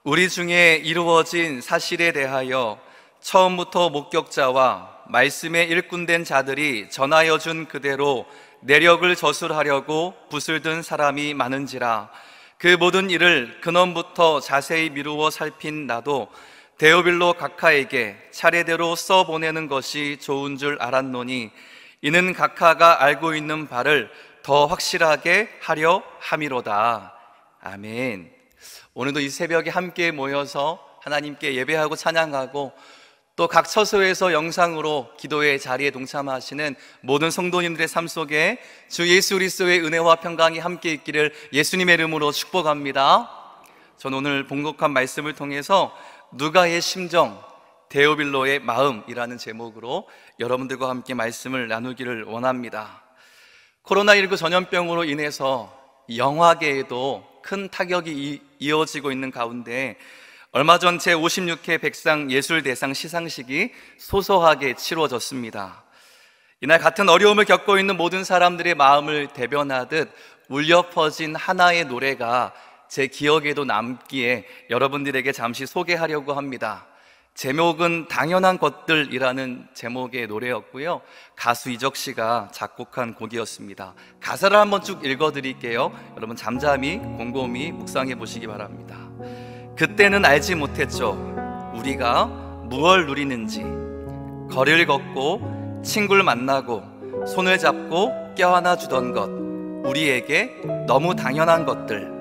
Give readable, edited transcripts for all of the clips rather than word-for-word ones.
우리 중에 이루어진 사실에 대하여 처음부터 목격자와 말씀의 일꾼된 자들이 전하여 준 그대로 내력을 저술하려고 붓을 든 사람이 많은지라. 그 모든 일을 근원부터 자세히 미루어 살핀 나도 데오빌로 각하에게 차례대로 써보내는 것이 좋은 줄 알았노니, 이는 각하가 알고 있는 바를 더 확실하게 하려 함이로다. 아멘. 오늘도 이 새벽에 함께 모여서 하나님께 예배하고 찬양하고 또 각 처소에서 영상으로 기도의 자리에 동참하시는 모든 성도님들의 삶 속에 주 예수 그리스도의 은혜와 평강이 함께 있기를 예수님의 이름으로 축복합니다. 저는 오늘 봉독한 말씀을 통해서 누가의 심정, 데오빌로의 마음이라는 제목으로 여러분들과 함께 말씀을 나누기를 원합니다. 코로나19 전염병으로 인해서 영화계에도 큰 타격이 이어지고 있는 가운데 얼마 전 제56회 백상예술대상 시상식이 소소하게 치러졌습니다. 이날 같은 어려움을 겪고 있는 모든 사람들의 마음을 대변하듯 울려 퍼진 하나의 노래가 제 기억에도 남기에 여러분들에게 잠시 소개하려고 합니다. 제목은 당연한 것들이라는 제목의 노래였고요, 가수 이적 씨가 작곡한 곡이었습니다. 가사를 한번 쭉 읽어드릴게요. 여러분 잠잠히 곰곰이 묵상해 보시기 바랍니다. 그때는 알지 못했죠. 우리가 무얼 누리는지. 거리를 걷고 친구를 만나고 손을 잡고 껴안아 주던 것, 우리에게 너무 당연한 것들.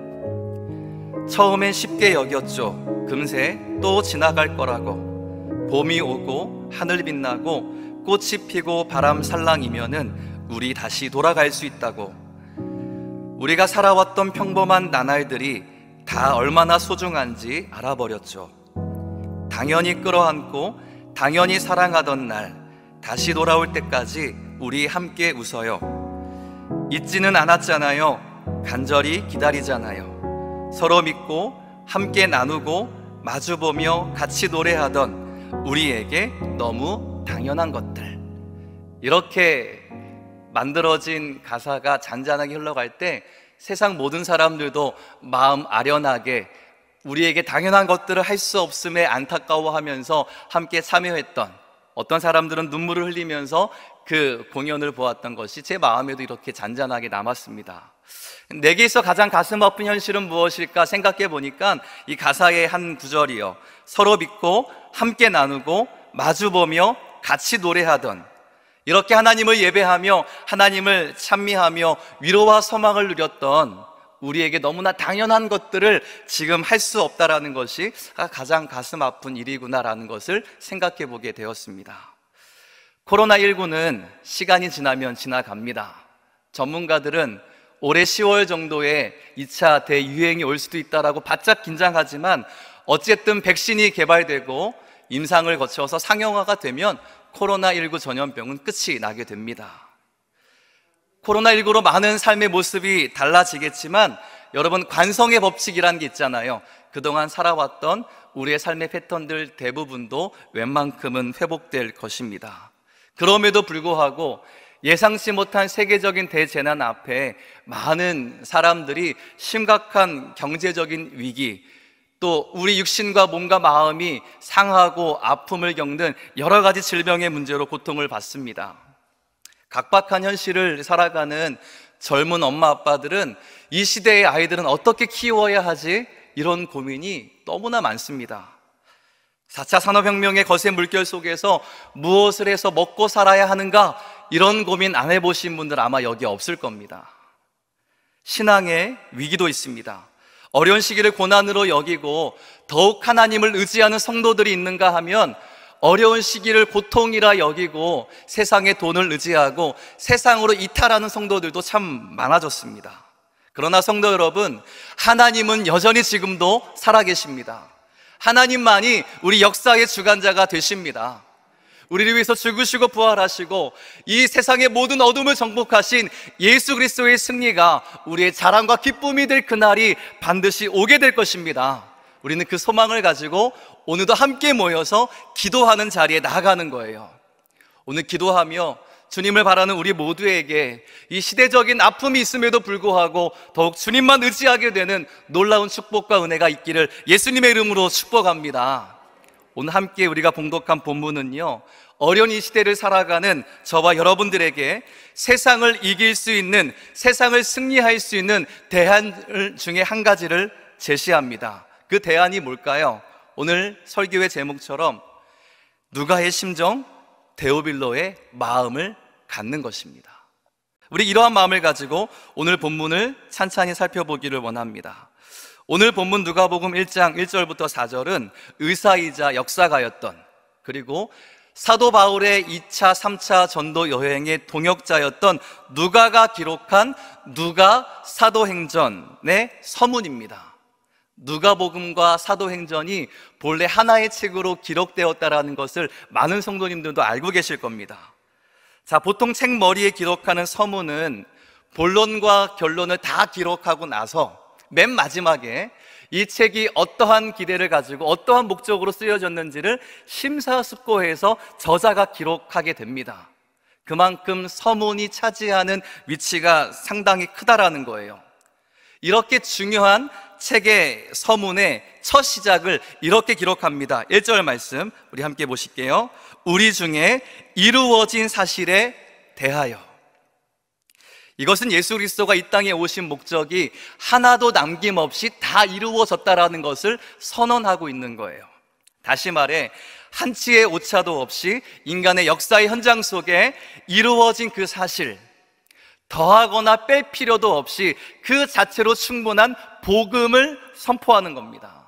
처음엔 쉽게 여겼죠. 금세 또 지나갈 거라고. 봄이 오고 하늘 빛나고 꽃이 피고 바람 살랑이면은 우리 다시 돌아갈 수 있다고. 우리가 살아왔던 평범한 나날들이 다 얼마나 소중한지 알아버렸죠. 당연히 끌어안고 당연히 사랑하던 날, 다시 돌아올 때까지 우리 함께 웃어요. 잊지는 않았잖아요. 간절히 기다리잖아요. 서로 믿고 함께 나누고 마주보며 같이 노래하던 우리에게 너무 당연한 것들. 이렇게 만들어진 가사가 잔잔하게 흘러갈 때 세상 모든 사람들도 마음 아련하게 우리에게 당연한 것들을 할 수 없음에 안타까워하면서 함께 참여했던, 어떤 사람들은 눈물을 흘리면서 그 공연을 보았던 것이 제 마음에도 이렇게 잔잔하게 남았습니다. 내게 있어 가장 가슴 아픈 현실은 무엇일까 생각해 보니까 이 가사의 한 구절이요, 서로 믿고 함께 나누고 마주보며 같이 노래하던, 이렇게 하나님을 예배하며 하나님을 찬미하며 위로와 소망을 누렸던 우리에게 너무나 당연한 것들을 지금 할 수 없다라는 것이 가장 가슴 아픈 일이구나라는 것을 생각해 보게 되었습니다. 코로나19는 시간이 지나면 지나갑니다. 전문가들은 올해 10월 정도에 2차 대유행이 올 수도 있다라고 바짝 긴장하지만 어쨌든 백신이 개발되고 임상을 거쳐서 상용화가 되면 코로나19 전염병은 끝이 나게 됩니다. 코로나19로 많은 삶의 모습이 달라지겠지만 여러분, 관성의 법칙이라는 게 있잖아요. 그동안 살아왔던 우리의 삶의 패턴들 대부분도 웬만큼은 회복될 것입니다. 그럼에도 불구하고 예상치 못한 세계적인 대재난 앞에 많은 사람들이 심각한 경제적인 위기, 또 우리 육신과 몸과 마음이 상하고 아픔을 겪는 여러 가지 질병의 문제로 고통을 받습니다. 각박한 현실을 살아가는 젊은 엄마 아빠들은 이 시대의 아이들은 어떻게 키워야 하지? 이런 고민이 너무나 많습니다. 4차 산업혁명의 거센 물결 속에서 무엇을 해서 먹고 살아야 하는가? 이런 고민 안 해보신 분들 아마 여기 없을 겁니다. 신앙의 위기도 있습니다. 어려운 시기를 고난으로 여기고 더욱 하나님을 의지하는 성도들이 있는가 하면 어려운 시기를 고통이라 여기고 세상의 돈을 의지하고 세상으로 이탈하는 성도들도 참 많아졌습니다. 그러나 성도 여러분, 하나님은 여전히 지금도 살아계십니다. 하나님만이 우리 역사의 주관자가 되십니다. 우리를 위해서 죽으시고 부활하시고 이 세상의 모든 어둠을 정복하신 예수 그리스도의 승리가 우리의 자랑과 기쁨이 될 그날이 반드시 오게 될 것입니다. 우리는 그 소망을 가지고 오늘도 함께 모여서 기도하는 자리에 나아가는 거예요. 오늘 기도하며 주님을 바라는 우리 모두에게 이 시대적인 아픔이 있음에도 불구하고 더욱 주님만 의지하게 되는 놀라운 축복과 은혜가 있기를 예수님의 이름으로 축복합니다. 오늘 함께 우리가 봉독한 본문은요, 어려운 이 시대를 살아가는 저와 여러분들에게 세상을 이길 수 있는, 세상을 승리할 수 있는 대안 중에 한 가지를 제시합니다. 그 대안이 뭘까요? 오늘 설교의 제목처럼 누가의 심정, 데오빌로의 마음을 갖는 것입니다. 우리 이러한 마음을 가지고 오늘 본문을 찬찬히 살펴보기를 원합니다. 오늘 본문 누가복음 1장 1절부터 4절은 의사이자 역사가였던, 그리고 사도 바울의 2차, 3차 전도 여행의 동역자였던 누가가 기록한 누가 사도행전의 서문입니다. 누가복음과 사도행전이 본래 하나의 책으로 기록되었다라는 것을 많은 성도님들도 알고 계실 겁니다. 자, 보통 책 머리에 기록하는 서문은 본론과 결론을 다 기록하고 나서 맨 마지막에 이 책이 어떠한 기대를 가지고 어떠한 목적으로 쓰여졌는지를 심사숙고해서 저자가 기록하게 됩니다. 그만큼 서문이 차지하는 위치가 상당히 크다라는 거예요. 이렇게 중요한 책의 서문의 첫 시작을 이렇게 기록합니다. 1절 말씀 우리 함께 보실게요. 우리 중에 이루어진 사실에 대하여. 이것은 예수 그리스도가 이 땅에 오신 목적이 하나도 남김없이 다 이루어졌다라는 것을 선언하고 있는 거예요. 다시 말해 한치의 오차도 없이 인간의 역사의 현장 속에 이루어진 그 사실, 더하거나 뺄 필요도 없이 그 자체로 충분한 복음을 선포하는 겁니다.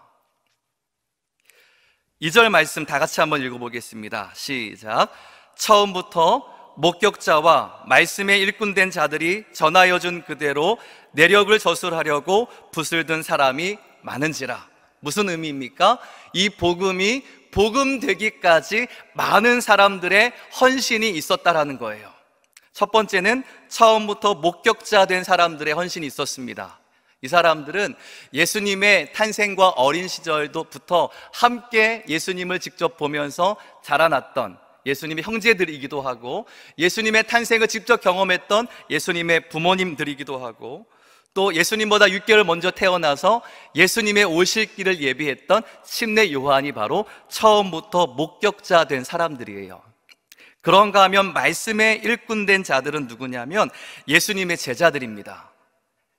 2절 말씀 다 같이 한번 읽어보겠습니다. 시작. 처음부터 목격자와 말씀에 일꾼된 자들이 전하여 준 그대로 내력을 저술하려고 붓을 든 사람이 많은지라. 무슨 의미입니까? 이 복음이 복음되기까지 많은 사람들의 헌신이 있었다라는 거예요. 첫 번째는 처음부터 목격자 된 사람들의 헌신이 있었습니다. 이 사람들은 예수님의 탄생과 어린 시절부터 함께 예수님을 직접 보면서 자라났던 예수님의 형제들이기도 하고, 예수님의 탄생을 직접 경험했던 예수님의 부모님들이기도 하고, 또 예수님보다 6개월 먼저 태어나서 예수님의 오실 길을 예비했던 침례 요한이 바로 처음부터 목격자 된 사람들이에요. 그런가 하면 말씀에 일꾼된 자들은 누구냐면 예수님의 제자들입니다.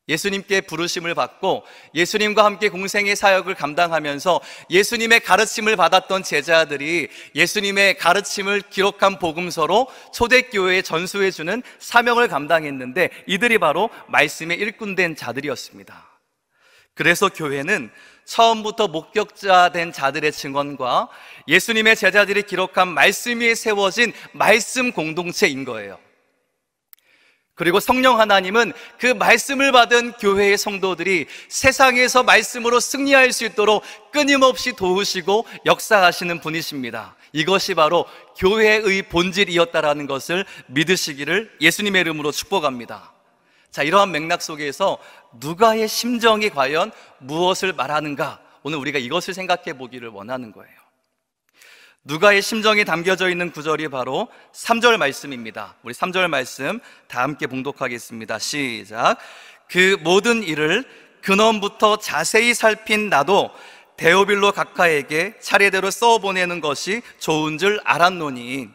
예수님께 부르심을 받고 예수님과 함께 공생의 사역을 감당하면서 예수님의 가르침을 받았던 제자들이 예수님의 가르침을 기록한 복음서로 초대교회에 전수해주는 사명을 감당했는데, 이들이 바로 말씀에 일꾼된 자들이었습니다. 그래서 교회는 처음부터 목격자 된 자들의 증언과 예수님의 제자들이 기록한 말씀 위에 세워진 말씀 공동체인 거예요. 그리고 성령 하나님은 그 말씀을 받은 교회의 성도들이 세상에서 말씀으로 승리할 수 있도록 끊임없이 도우시고 역사하시는 분이십니다. 이것이 바로 교회의 본질이었다라는 것을 믿으시기를 예수님의 이름으로 축복합니다. 자, 이러한 맥락 속에서 누가의 심정이 과연 무엇을 말하는가, 오늘 우리가 이것을 생각해 보기를 원하는 거예요. 누가의 심정이 담겨져 있는 구절이 바로 3절 말씀입니다. 우리 3절 말씀 다 함께 봉독하겠습니다. 시작. 그 모든 일을 근원부터 자세히 살핀 나도 데오빌로 각하에게 차례대로 써보내는 것이 좋은 줄 알았노니.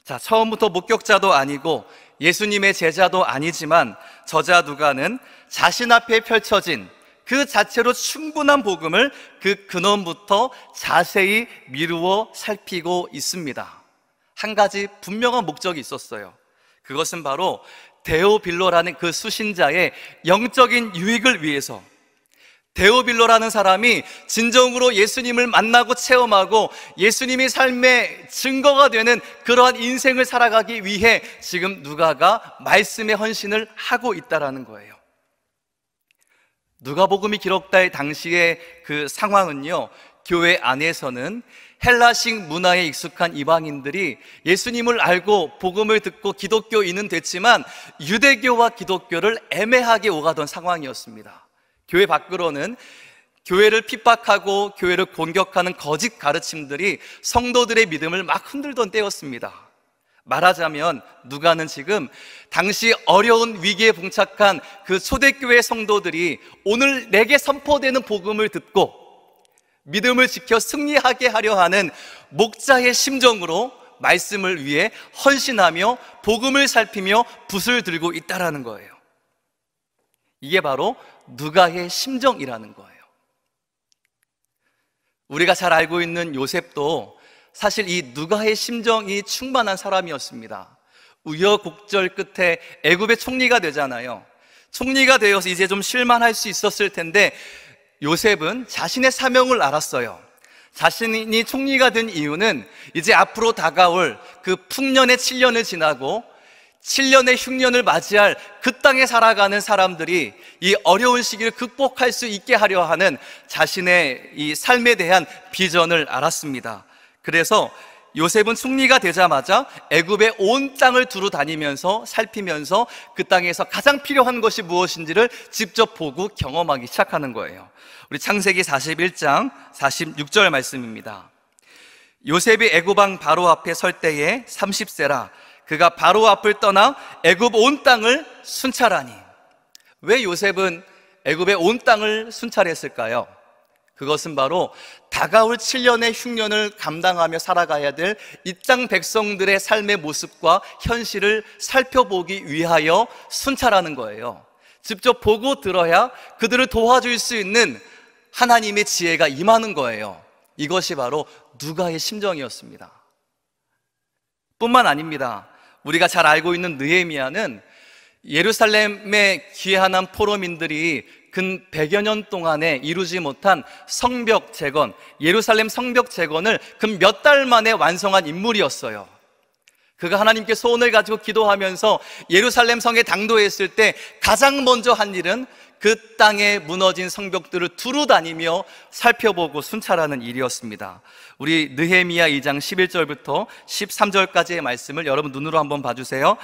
자, 처음부터 목격자도 아니고 예수님의 제자도 아니지만 저자 누가는 자신 앞에 펼쳐진 그 자체로 충분한 복음을 그 근원부터 자세히 미루어 살피고 있습니다. 한 가지 분명한 목적이 있었어요. 그것은 바로 데오빌로라는 그 수신자의 영적인 유익을 위해서, 데오빌로라는 사람이 진정으로 예수님을 만나고 체험하고 예수님이 삶의 증거가 되는 그러한 인생을 살아가기 위해 지금 누가가 말씀의 헌신을 하고 있다라는 거예요. 누가복음이 기록될 당시의 그 상황은요, 교회 안에서는 헬라식 문화에 익숙한 이방인들이 예수님을 알고 복음을 듣고 기독교인은 됐지만 유대교와 기독교를 애매하게 오가던 상황이었습니다. 교회 밖으로는 교회를 핍박하고 교회를 공격하는 거짓 가르침들이 성도들의 믿음을 막 흔들던 때였습니다. 말하자면 누가는 지금 당시 어려운 위기에 봉착한 그 초대교회 성도들이 오늘 내게 선포되는 복음을 듣고 믿음을 지켜 승리하게 하려 하는 목자의 심정으로 말씀을 위해 헌신하며 복음을 살피며 붓을 들고 있다라는 거예요. 이게 바로 누가의 심정이라는 거예요. 우리가 잘 알고 있는 요셉도 사실 이 누가의 심정이 충만한 사람이었습니다. 우여곡절 끝에 애굽의 총리가 되잖아요. 총리가 되어서 이제 좀 쉴만할 수 있었을 텐데 요셉은 자신의 사명을 알았어요. 자신이 총리가 된 이유는 이제 앞으로 다가올 그 풍년의 7년을 지나고 7년의 흉년을 맞이할 그 땅에 살아가는 사람들이 이 어려운 시기를 극복할 수 있게 하려 하는 자신의 이 삶에 대한 비전을 알았습니다. 그래서 요셉은 총리가 되자마자 애굽의 온 땅을 두루 다니면서 살피면서 그 땅에서 가장 필요한 것이 무엇인지를 직접 보고 경험하기 시작하는 거예요. 우리 창세기 41장 46절 말씀입니다. 요셉이 애굽 왕 바로 앞에 설 때에 30세라 그가 바로 앞을 떠나 애굽 온 땅을 순찰하니. 왜 요셉은 애굽의 온 땅을 순찰했을까요? 그것은 바로 다가올 7년의 흉년을 감당하며 살아가야 될 이 땅 백성들의 삶의 모습과 현실을 살펴보기 위하여 순찰하는 거예요. 직접 보고 들어야 그들을 도와줄 수 있는 하나님의 지혜가 임하는 거예요. 이것이 바로 누가의 심정이었습니다. 뿐만 아닙니다. 우리가 잘 알고 있는 느헤미야는 예루살렘에 귀환한 포로민들이 근 100여 년 동안에 이루지 못한 성벽 재건, 예루살렘 성벽 재건을 근 몇 달 만에 완성한 인물이었어요. 그가 하나님께 소원을 가지고 기도하면서 예루살렘 성에 당도했을 때 가장 먼저 한 일은 그 땅에 무너진 성벽들을 두루 다니며 살펴보고 순찰하는 일이었습니다. 우리 느헤미야 2장 11절부터 13절까지의 말씀을 여러분 눈으로 한번 봐주세요.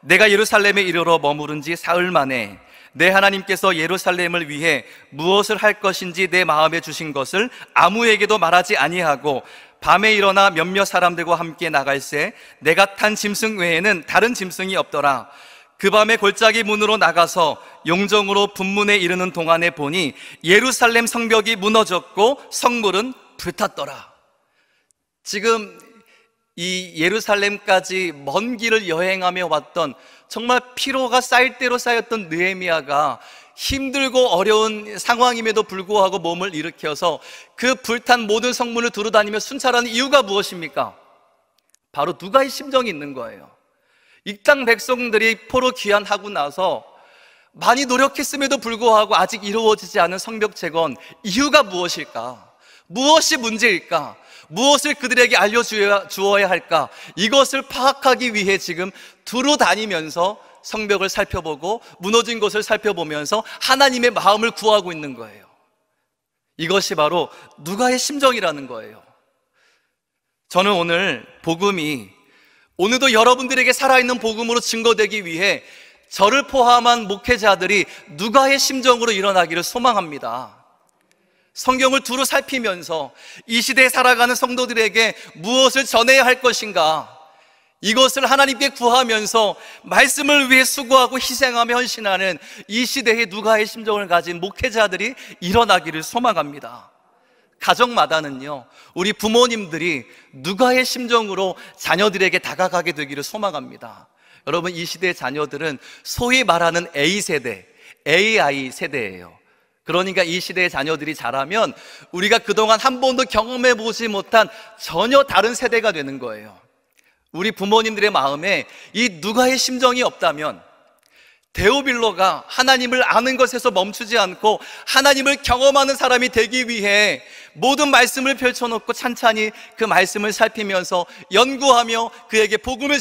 내가 예루살렘에 이르러 머무른 지 사흘 만에 내 하나님께서 예루살렘을 위해 무엇을 할 것인지 내 마음에 주신 것을 아무에게도 말하지 아니하고 밤에 일어나 몇몇 사람들과 함께 나갈새 내가 탄 짐승 외에는 다른 짐승이 없더라. 그 밤에 골짜기 문으로 나가서 용정으로 분문에 이르는 동안에 보니 예루살렘 성벽이 무너졌고 성물은 불탔더라. 지금 이 예루살렘까지 먼 길을 여행하며 왔던 정말 피로가 쌓일 대로 쌓였던 느헤미야가 힘들고 어려운 상황임에도 불구하고 몸을 일으켜서 그 불탄 모든 성문을 두루다니며 순찰하는 이유가 무엇입니까? 바로 누가의 심정이 있는 거예요. 이 땅 백성들이 포로 귀환하고 나서 많이 노력했음에도 불구하고 아직 이루어지지 않은 성벽 재건, 이유가 무엇일까? 무엇이 문제일까? 무엇을 그들에게 알려주어야 할까? 이것을 파악하기 위해 지금 두루 다니면서 성벽을 살펴보고 무너진 곳을 살펴보면서 하나님의 마음을 구하고 있는 거예요. 이것이 바로 누가의 심정이라는 거예요. 저는 오늘 복음이 오늘도 여러분들에게 살아있는 복음으로 증거되기 위해 저를 포함한 목회자들이 누가의 심정으로 일어나기를 소망합니다. 성경을 두루 살피면서 이 시대에 살아가는 성도들에게 무엇을 전해야 할 것인가, 이것을 하나님께 구하면서 말씀을 위해 수고하고 희생하며 헌신하는 이 시대의 누가의 심정을 가진 목회자들이 일어나기를 소망합니다. 가정마다는요, 우리 부모님들이 누가의 심정으로 자녀들에게 다가가게 되기를 소망합니다. 여러분, 이 시대의 자녀들은 소위 말하는 A세대, AI 세대예요. 그러니까 이 시대의 자녀들이 자라면 우리가 그동안 한 번도 경험해 보지 못한 전혀 다른 세대가 되는 거예요. 우리 부모님들의 마음에 이 누가의 심정이 없다면 데오빌로가 하나님을 아는 것에서 멈추지 않고 하나님을 경험하는 사람이 되기 위해 모든 말씀을 펼쳐놓고 찬찬히 그 말씀을 살피면서 연구하며 그에게 복음을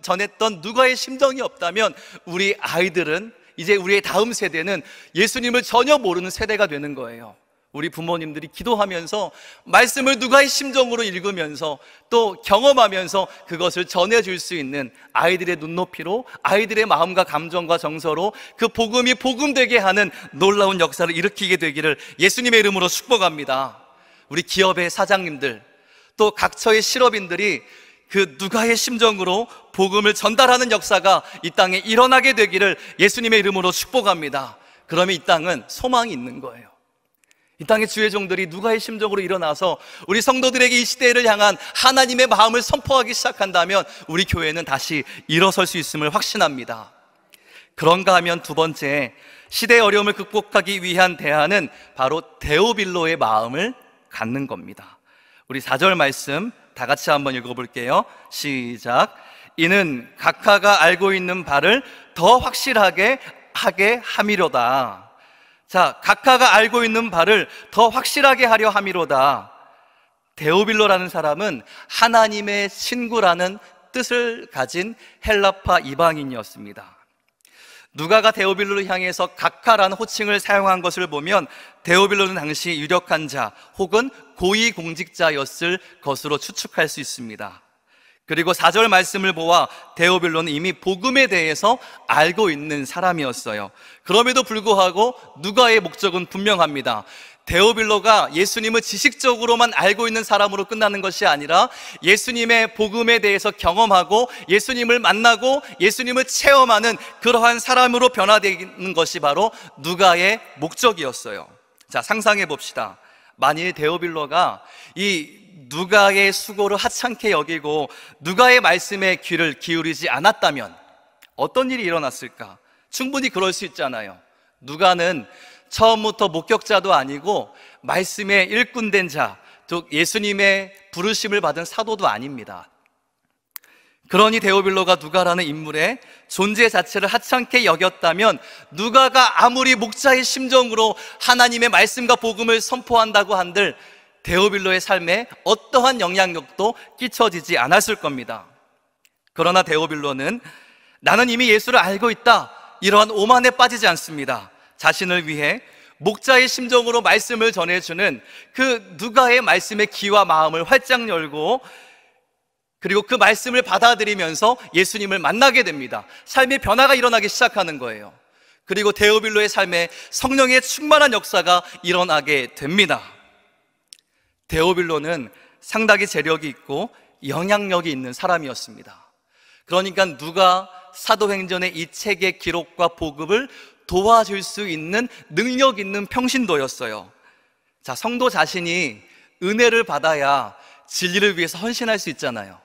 전했던 누가의 심정이 없다면 우리 아이들은, 이제 우리의 다음 세대는 예수님을 전혀 모르는 세대가 되는 거예요. 우리 부모님들이 기도하면서 말씀을 누가의 심정으로 읽으면서 또 경험하면서 그것을 전해줄 수 있는 아이들의 눈높이로, 아이들의 마음과 감정과 정서로 그 복음이 복음되게 하는 놀라운 역사를 일으키게 되기를 예수님의 이름으로 축복합니다. 우리 기업의 사장님들, 또 각처의 실업인들이 그 누가의 심정으로 복음을 전달하는 역사가 이 땅에 일어나게 되기를 예수님의 이름으로 축복합니다. 그러면 이 땅은 소망이 있는 거예요. 이 땅의 주의 종들이 누가의 심정으로 일어나서 우리 성도들에게 이 시대를 향한 하나님의 마음을 선포하기 시작한다면 우리 교회는 다시 일어설 수 있음을 확신합니다. 그런가 하면 두 번째, 시대의 어려움을 극복하기 위한 대안은 바로 데오빌로의 마음을 갖는 겁니다. 우리 4절 말씀 다 같이 한번 읽어볼게요. 시작. 이는 각하가 알고 있는 바를 더 확실하게 하게 함이로다. 자, 각하가 알고 있는 바를 더 확실하게 하려 함이로다. 데오빌로라는 사람은 하나님의 친구라는 뜻을 가진 헬라파 이방인이었습니다. 누가가 데오빌로를 향해서 각하라는 호칭을 사용한 것을 보면 데오빌로는 당시 유력한 자 혹은 고위공직자였을 것으로 추측할 수 있습니다. 그리고 4절 말씀을 보아 데오빌로는 이미 복음에 대해서 알고 있는 사람이었어요. 그럼에도 불구하고 누가의 목적은 분명합니다. 데오빌로가 예수님을 지식적으로만 알고 있는 사람으로 끝나는 것이 아니라 예수님의 복음에 대해서 경험하고 예수님을 만나고 예수님을 체험하는 그러한 사람으로 변화되는 것이 바로 누가의 목적이었어요. 자, 상상해 봅시다. 만일 데오빌로가 이 누가의 수고를 하찮게 여기고 누가의 말씀에 귀를 기울이지 않았다면 어떤 일이 일어났을까? 충분히 그럴 수 있잖아요. 누가는 처음부터 목격자도 아니고 말씀의 일꾼된 자, 즉 예수님의 부르심을 받은 사도도 아닙니다. 그러니 데오빌로가 누가라는 인물의 존재 자체를 하찮게 여겼다면 누가가 아무리 목자의 심정으로 하나님의 말씀과 복음을 선포한다고 한들 데오빌로의 삶에 어떠한 영향력도 끼쳐지지 않았을 겁니다. 그러나 데오빌로는 나는 이미 예수를 알고 있다, 이러한 오만에 빠지지 않습니다. 자신을 위해 목자의 심정으로 말씀을 전해주는 그 누가의 말씀의 귀와 마음을 활짝 열고 그리고 그 말씀을 받아들이면서 예수님을 만나게 됩니다. 삶의 변화가 일어나기 시작하는 거예요. 그리고 데오빌로의 삶에 성령의 충만한 역사가 일어나게 됩니다. 데오빌로는 상당히 재력이 있고 영향력이 있는 사람이었습니다. 그러니까 누가 사도행전의 이 책의 기록과 보급을 도와줄 수 있는 능력 있는 평신도였어요. 자, 성도 자신이 은혜를 받아야 진리를 위해서 헌신할 수 있잖아요.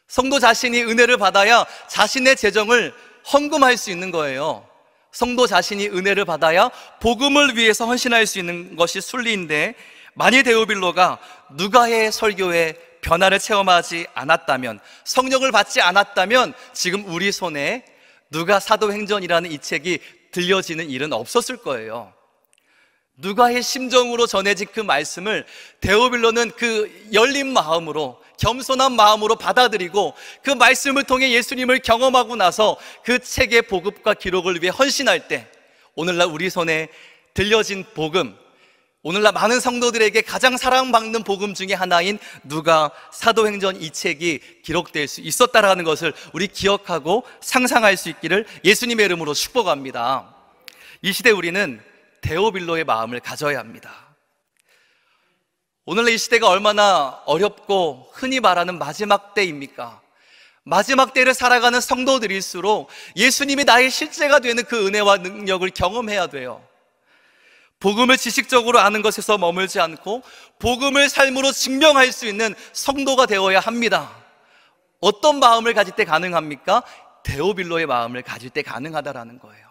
성도 자신이 은혜를 받아야 자신의 재정을 헌금할 수 있는 거예요. 성도 자신이 은혜를 받아야 복음을 위해서 헌신할 수 있는 것이 순리인데, 만일 데오빌로가 누가의 설교에 변화를 체험하지 않았다면, 성령을 받지 않았다면 지금 우리 손에 누가 사도행전이라는 이 책이 들려지는 일은 없었을 거예요. 누가의 심정으로 전해진 그 말씀을 데오빌로는 그 열린 마음으로, 겸손한 마음으로 받아들이고 그 말씀을 통해 예수님을 경험하고 나서 그 책의 보급과 기록을 위해 헌신할 때, 오늘날 우리 손에 들려진 복음, 오늘날 많은 성도들에게 가장 사랑받는 복음 중에 하나인 누가 사도행전 이 책이 기록될 수 있었다라는 것을 우리 기억하고 상상할 수 있기를 예수님의 이름으로 축복합니다. 이 시대 우리는 데오빌로의 마음을 가져야 합니다. 오늘날 이 시대가 얼마나 어렵고 흔히 말하는 마지막 때입니까? 마지막 때를 살아가는 성도들일수록 예수님이 나의 실제가 되는 그 은혜와 능력을 경험해야 돼요. 복음을 지식적으로 아는 것에서 머물지 않고 복음을 삶으로 증명할 수 있는 성도가 되어야 합니다. 어떤 마음을 가질 때 가능합니까? 데오빌로의 마음을 가질 때 가능하다라는 거예요.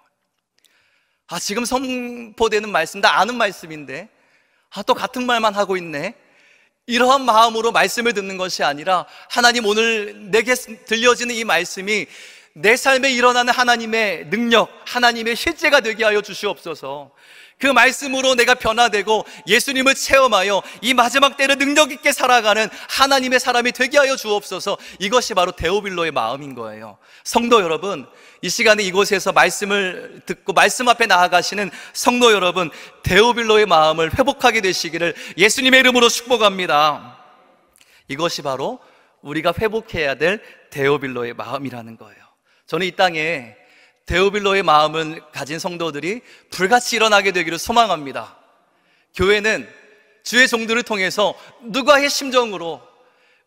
지금 선포되는 말씀 다 아는 말씀인데 또 같은 말만 하고 있네, 이러한 마음으로 말씀을 듣는 것이 아니라, 하나님 오늘 내게 들려지는 이 말씀이 내 삶에 일어나는 하나님의 능력, 하나님의 실제가 되게 하여 주시옵소서. 그 말씀으로 내가 변화되고 예수님을 체험하여 이 마지막 때를 능력 있게 살아가는 하나님의 사람이 되게 하여 주옵소서. 이것이 바로 데오빌로의 마음인 거예요. 성도 여러분, 이 시간에 이곳에서 말씀을 듣고 말씀 앞에 나아가시는 성도 여러분, 데오빌로의 마음을 회복하게 되시기를 예수님의 이름으로 축복합니다. 이것이 바로 우리가 회복해야 될 데오빌로의 마음이라는 거예요. 저는 이 땅에 데오빌로의 마음을 가진 성도들이 불같이 일어나게 되기를 소망합니다. 교회는 주의 종들을 통해서 누가의 심정으로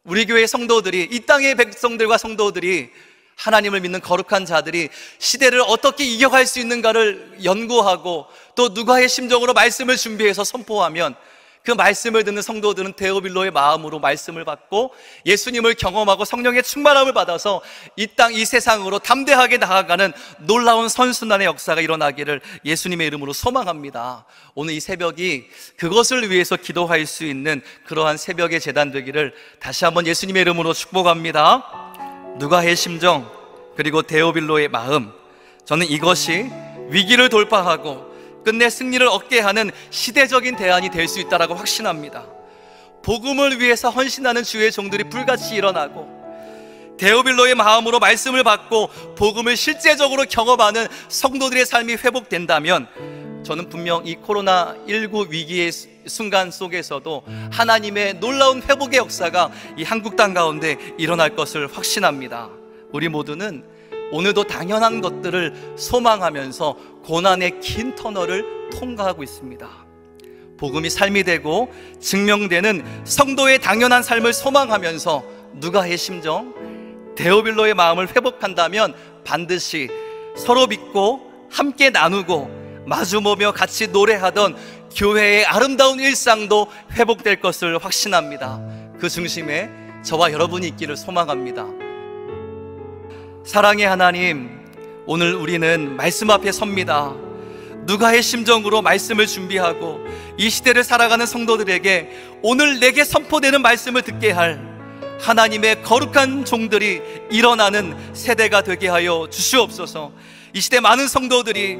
우리 교회 성도들이, 이 땅의 백성들과 성도들이, 하나님을 믿는 거룩한 자들이 시대를 어떻게 이겨갈 수 있는가를 연구하고 또 누가의 심정으로 말씀을 준비해서 선포하면, 그 말씀을 듣는 성도들은 데오빌로의 마음으로 말씀을 받고 예수님을 경험하고 성령의 충만함을 받아서 이 땅, 이 세상으로 담대하게 나아가는 놀라운 선순환의 역사가 일어나기를 예수님의 이름으로 소망합니다. 오늘 이 새벽이 그것을 위해서 기도할 수 있는 그러한 새벽의 제단 되기를 다시 한번 예수님의 이름으로 축복합니다. 누가의 심정, 그리고 데오빌로의 마음, 저는 이것이 위기를 돌파하고 끝내 승리를 얻게 하는 시대적인 대안이 될 수 있다고 확신합니다. 복음을 위해서 헌신하는 주의 종들이 불같이 일어나고 데오빌로의 마음으로 말씀을 받고 복음을 실제적으로 경험하는 성도들의 삶이 회복된다면, 저는 분명 이 코로나19 위기의 순간 속에서도 하나님의 놀라운 회복의 역사가 이 한국 땅 가운데 일어날 것을 확신합니다. 우리 모두는 오늘도 당연한 것들을 소망하면서 고난의 긴 터널을 통과하고 있습니다. 복음이 삶이 되고 증명되는 성도의 당연한 삶을 소망하면서 누가의 심정, 데오빌로의 마음을 회복한다면 반드시 서로 믿고 함께 나누고 마주보며 같이 노래하던 교회의 아름다운 일상도 회복될 것을 확신합니다. 그 중심에 저와 여러분이 있기를 소망합니다. 사랑의 하나님, 오늘 우리는 말씀 앞에 섭니다. 누가의 심정으로 말씀을 준비하고 이 시대를 살아가는 성도들에게 오늘 내게 선포되는 말씀을 듣게 할 하나님의 거룩한 종들이 일어나는 세대가 되게 하여 주시옵소서. 이 시대 많은 성도들이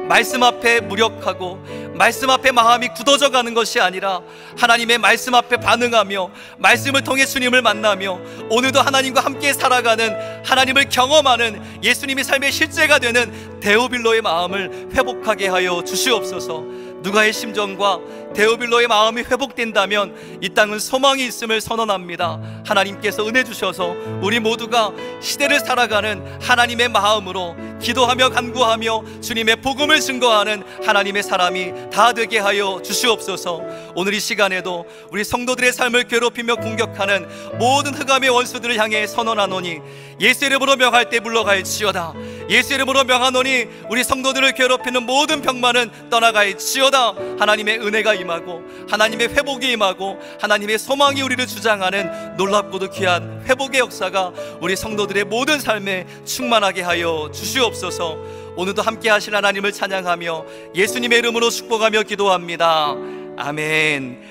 말씀 앞에 무력하고 말씀 앞에 마음이 굳어져 가는 것이 아니라 하나님의 말씀 앞에 반응하며 말씀을 통해 주님을 만나며 오늘도 하나님과 함께 살아가는, 하나님을 경험하는 예수님이 삶의 실제가 되는 데오빌로의 마음을 회복하게 하여 주시옵소서. 누가의 심정과 데오빌로의 마음이 회복된다면 이 땅은 소망이 있음을 선언합니다. 하나님께서 은혜 주셔서 우리 모두가 시대를 살아가는 하나님의 마음으로 기도하며 간구하며 주님의 복음을 증거하는 하나님의 사람이 다 되게 하여 주시옵소서. 오늘 이 시간에도 우리 성도들의 삶을 괴롭히며 공격하는 모든 흑암의 원수들을 향해 선언하노니 예수 이름으로 명할 때 물러갈지어다. 예수 이름으로 명하노니 우리 성도들을 괴롭히는 모든 병만은 떠나갈지어다. 하나님의 은혜가 임하고 하나님의 회복이 임하고 하나님의 소망이 우리를 주장하는 놀랍고도 귀한 회복의 역사가 우리 성도들의 모든 삶에 충만하게 하여 주시옵소서. 오늘도 함께 하실 하나님을 찬양하며 예수님의 이름으로 축복하며 기도합니다. 아멘.